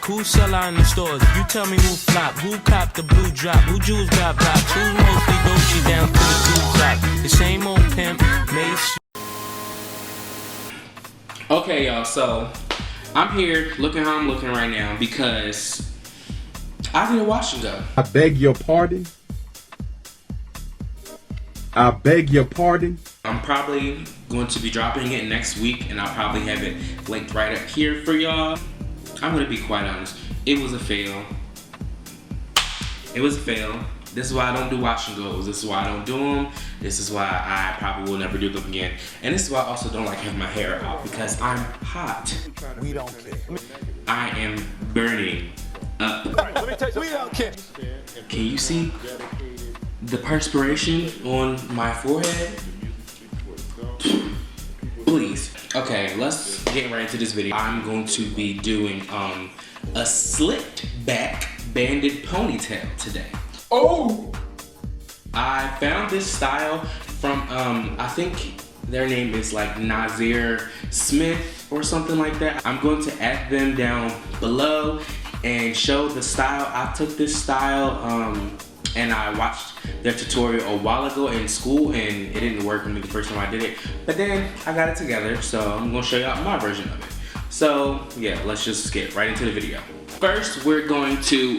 Who sell out in the stores? You tell me who flop, who cop the blue drop, who jewels got blocks, who's mostly Gucci down to the blue top. The same old pimp, Mace. Okay, y'all, so I'm here looking how I'm looking right now because I need a wash and go. I beg your pardon. I beg your pardon. I'm probably going to be dropping it next week, and I'll probably have it linked right up here for y'all. I'm gonna be quite honest. It was a fail. It was a fail. This is why I don't do wash and goes. This is why I don't do them. This is why I probably will never do them again. And this is why I also don't like having my hair out, because I'm hot. We don't care. I am burning up. Let me tell you, we don't care. Can you see the perspiration on my forehead? Please. Okay, let's get right into this video. I'm going to be doing a slicked back banded ponytail today. Oh! I found this style from I think their name is like Nazir Smith or something like that. I'm going to add them down below and show the style. I took this style and I watched their tutorial a while ago in school, and it didn't work for me the first time I did it. But then I got it together, so I'm gonna show y'all my version of it. So yeah, let's just get right into the video. First, we're going to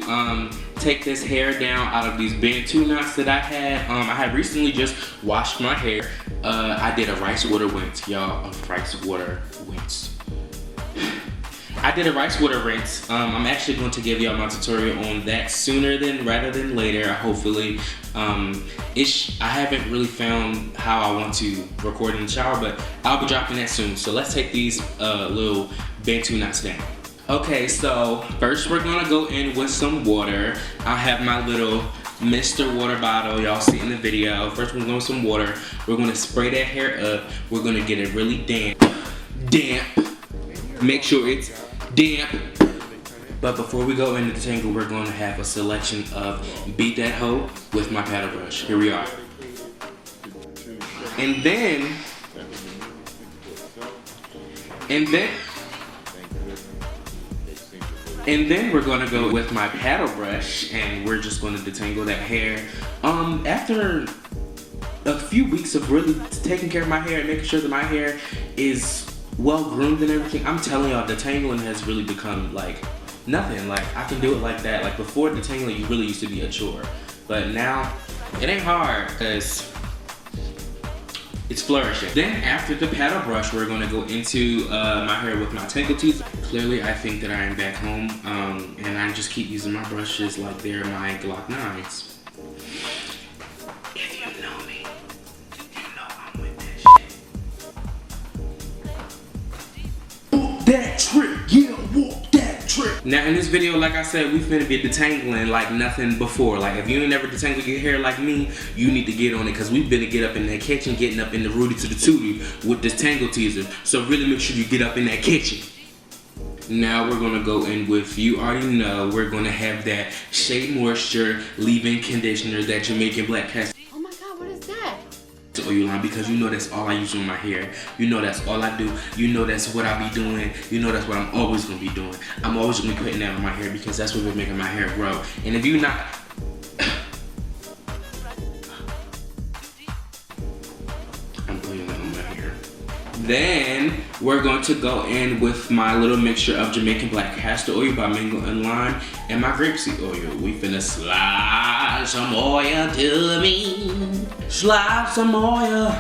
take this hair down out of these Bantu knots that I had recently just washed my hair. I did a rice water rinse, y'all. A rice water rinse. I did a rice water rinse. I'm actually going to give y'all my tutorial on that sooner rather than later, hopefully. I haven't really found how I want to record in the shower, but I'll be dropping that soon. So let's take these little Bantu knots down. Okay, so first we're gonna go in with some water. I have my little Mr. Water bottle, y'all see in the video. First we're gonna go with some water. We're gonna spray that hair up. We're gonna get it really damp. Make sure it's damp. But before we go into the tangle, we're going to have a selection of Beat That Hoe with my paddle brush. Here we are. And then we're gonna go with my paddle brush, and we're just gonna detangle that hair. After a few weeks of really taking care of my hair and making sure that my hair is well groomed and everything, I'm telling y'all, detangling has really become like nothing. Like, I can do it like that. Like, before detangling, you really used to be a chore, but now it ain't hard because it's flourishing. Then after the paddle brush, we're gonna go into my hair with my tangle teeth. Clearly, I think that I am back home, and I just keep using my brushes like they're my Glock 9s. If you know me, you know I'm with that shit. Walk that trick, yeah, walk that trick. Now in this video, like I said, we finna be detangling like nothing before. Like, if you ain't never detangled your hair like me, you need to get on it, because we've been to get up in that kitchen, getting up in the Rudy to the Tootie with this tangle teaser. So really make sure you get up in that kitchen. Now we're gonna go in with, you already know, we're gonna have that SheaMoisture leave-in conditioner, that Jamaican black Castor. Oh my God, what is that? Oil line, because you know that's all I use on my hair. You know that's all I do. You know that's what I be doing. You know that's what I'm always gonna be doing. I'm always gonna be putting that on my hair because that's what been making my hair grow. And if you not, I'm putting that on my hair. Then we're going to go in with my little mixture of Jamaican black castor oil by Mango and Lime and my grapeseed oil. We finna slide some oil to me. Slide some oil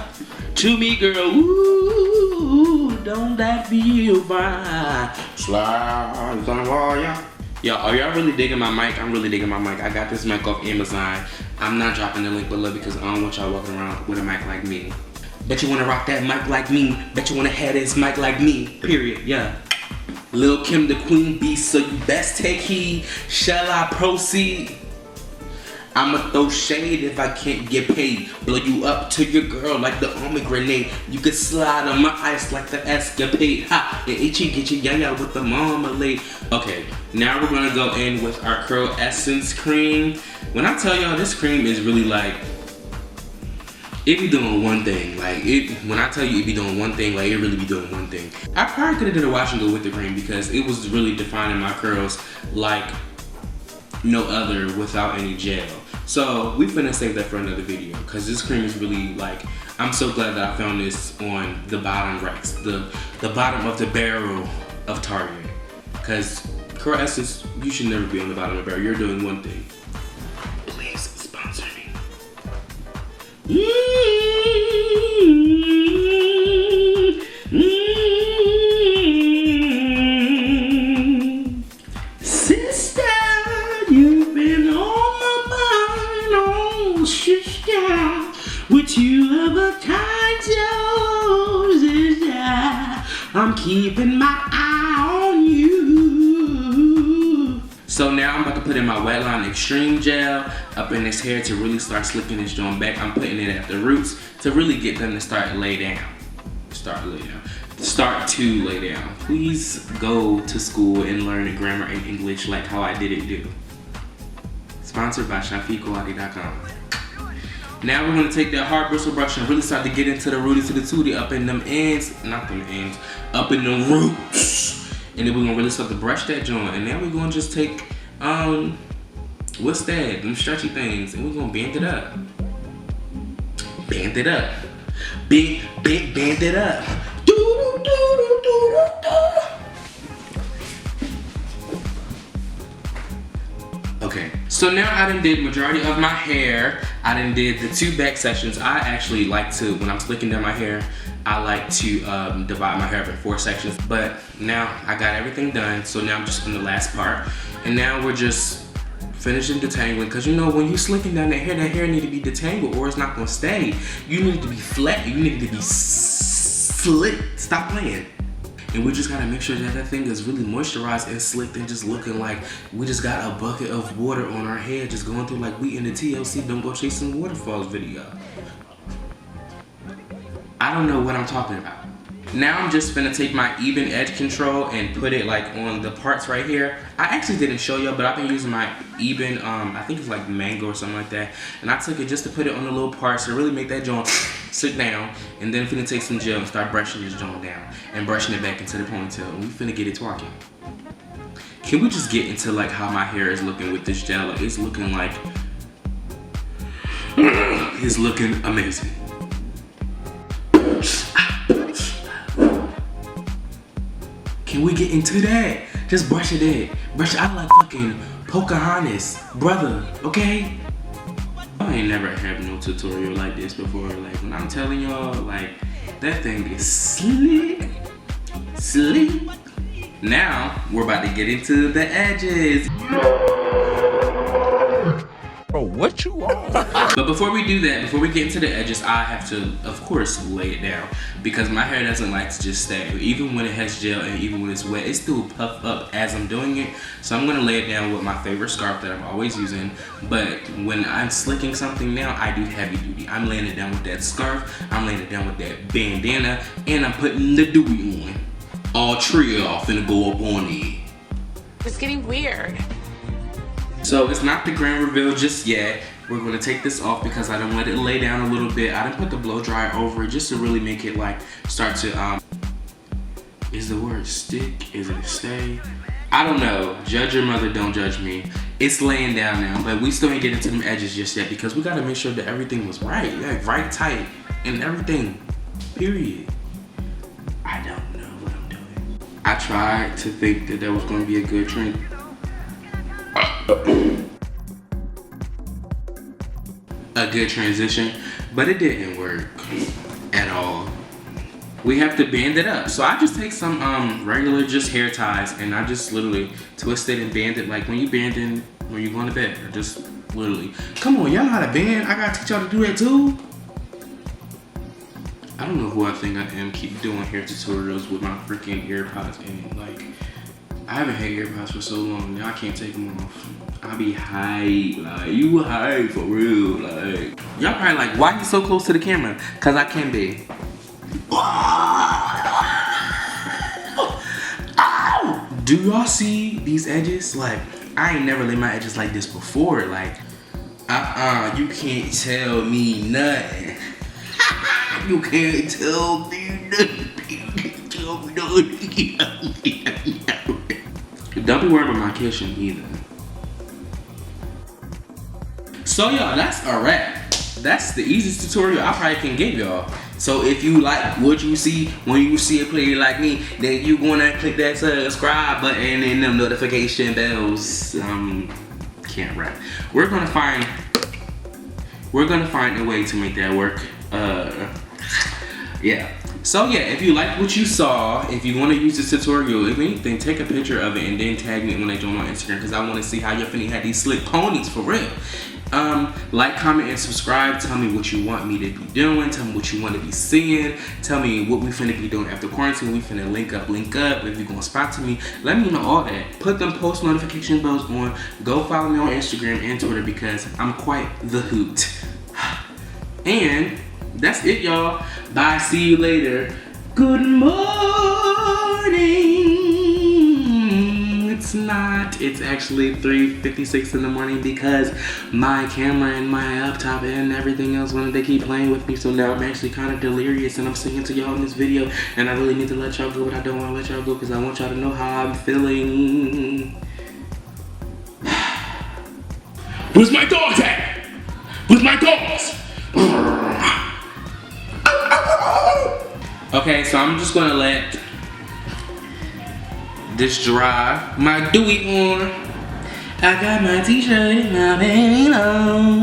to me, girl. Ooh, don't that feel fine? Slide some oil. Y'all, are y'all really digging my mic? I'm really digging my mic. I got this mic off Amazon. I'm not dropping the link below because I don't want y'all walking around with a mic like me. Bet you wanna rock that mic like me. Bet you wanna have this mic like me. Period, yeah. Lil' Kim the queen bee, so you best take heed. Shall I proceed? I'ma throw shade if I can't get paid. Blow you up to your girl like the army grenade. You could slide on my ice like the escapade. Ha! And itchy get you yaya with the marmalade. Okay, now we're gonna go in with our Curlessence cream. When I tell y'all, this cream is really like it be doing one thing. Like, when I tell you it be doing one thing, like, it really be doing one thing. I probably could have did a wash and go with the cream because it was really defining my curls like no other without any gel. So we finna save that for another video because this cream is really like, I'm so glad that I found this on the bottom racks, the bottom of the barrel of Target. Because Curlessence, you should never be on the bottom of the barrel. You're doing one thing. Please sponsor me. Sister, you've been on my mind, oh sister. Would you ever times your sister? I'm keeping my eye on you. So now I'm about to put in my Wetline Extreme Gel up in this hair to really start slicking this joint back. I'm putting it at the roots to really get them to start to lay down. Start to lay down. Please go to school and learn grammar and English like how I didn't do. Sponsored by ShafiQuality.com. Now we're gonna take that hard bristle brush and really start to get into the rooty to the tooty up in them ends, not them ends, up in the roots. And then we're gonna really start to brush that joint. And now we're gonna just take, what's that? Them stretchy things. And we're gonna bend it up. Bend it up. Bend it up. Okay, so now I done did majority of my hair. I done did the 2 back sections. I actually like to, when I'm slicking down my hair, I like to divide my hair up in 4 sections. But now I got everything done, so now I'm just on the last part. And now we're just finishing detangling, because you know when you slicking down that hair need to be detangled or it's not gonna stay. You need it to be flat, you need it to be slick. Stop playing. And we just gotta make sure that that thing is really moisturized and slicked and just looking like we just got a bucket of water on our head just going through like we in the TLC Don't Go Chasing Waterfalls video. I don't know what I'm talking about. Now I'm just gonna take my even edge control and put it like on the parts right here. I actually didn't show y'all, but I've been using my even, I think it's like mango or something like that. And I took it just to put it on the little parts to really make that joint sit down. And then I'm finna take some gel and start brushing this joint down and brushing it back into the ponytail. And we finna get it twerking. Can we just get into like how my hair is looking with this gel? Like, it's looking like, it's looking amazing. Can we get into that? Just brush it in. Brush it out like fucking Pocahontas, brother, okay? I ain't never had no tutorial like this before. Like, when I'm telling y'all, like, that thing is slick. Slick. Now, we're about to get into the edges. Bro, what you on? But before we do that, before we get into the edges, I have to, of course, lay it down. Because my hair doesn't like to just stay. Even when it has gel and even when it's wet, it still puff up as I'm doing it. So I'm gonna lay it down with my favorite scarf that I'm always using. But when I'm slicking something now, I do heavy duty. I'm laying it down with that scarf, I'm laying it down with that bandana, and I'm putting the dewy on. All three off and go up on it. It's getting weird. So it's not the grand reveal just yet. We're gonna take this off because I done let it lay down a little bit. I done put the blow dryer over it just to really make it like start to, is the word stick? Is it stay? I don't know. Judge your mother, don't judge me. It's laying down now, but we still ain't getting to them edges just yet because we gotta make sure that everything was right. Like right tight and everything, period. I don't know what I'm doing. I tried to think that was gonna be a good trend. A good transition, but it didn't work at all. We have to bend it up. So I just take some regular just hair ties and I just literally twist it and bend it like when you bending when you're going to bed. Just literally. Come on, y'all know how to bend. I gotta teach y'all to do that too. I don't know who I think I am. Keep doing hair tutorials with my freaking AirPods in. Like, I haven't had AirPods for so long now I can't take them off. I be high, like, you high for real, like. Y'all probably like, why you so close to the camera? Cause I can be. Ow! Do y'all see these edges? Like, I ain't never laid my edges like this before. Like, you can't tell me nothing. You can't tell me nothing. Don't be worried about my kitchen either. So y'all, that's a wrap. That's the easiest tutorial I probably can give y'all. So if you like what you see when you see a player like me, then you gonna click that subscribe button and them notification bells. Can't rap. We're gonna find a way to make that work. Yeah. So yeah, if you like what you saw, if you want to use this tutorial, if anything, take a picture of it and then tag me when I join on Instagram, because I want to see how your finna had these slick ponies for real. Like, comment, and subscribe. Tell me what you want me to be doing. Tell me what you want to be seeing. Tell me what we finna be doing after quarantine. We finna link up. If you gonna sponsor me, let me know all that. Put them post notification bells on. Go follow me on Instagram and Twitter, because I'm quite the hoot. And that's it, y'all. Bye. See you later. Good morning. It's not. It's actually 3:56 in the morning, because my camera and my laptop and everything else wanted to keep playing with me. So now I'm actually kind of delirious, and I'm singing to y'all in this video. And I really need to let y'all go, but I don't want to let y'all go because I want y'all to know how I'm feeling. Where's my dogs at? Where's my dogs? Okay, so I'm just gonna let this dry. My dewy on. I got my t-shirt and my panty on.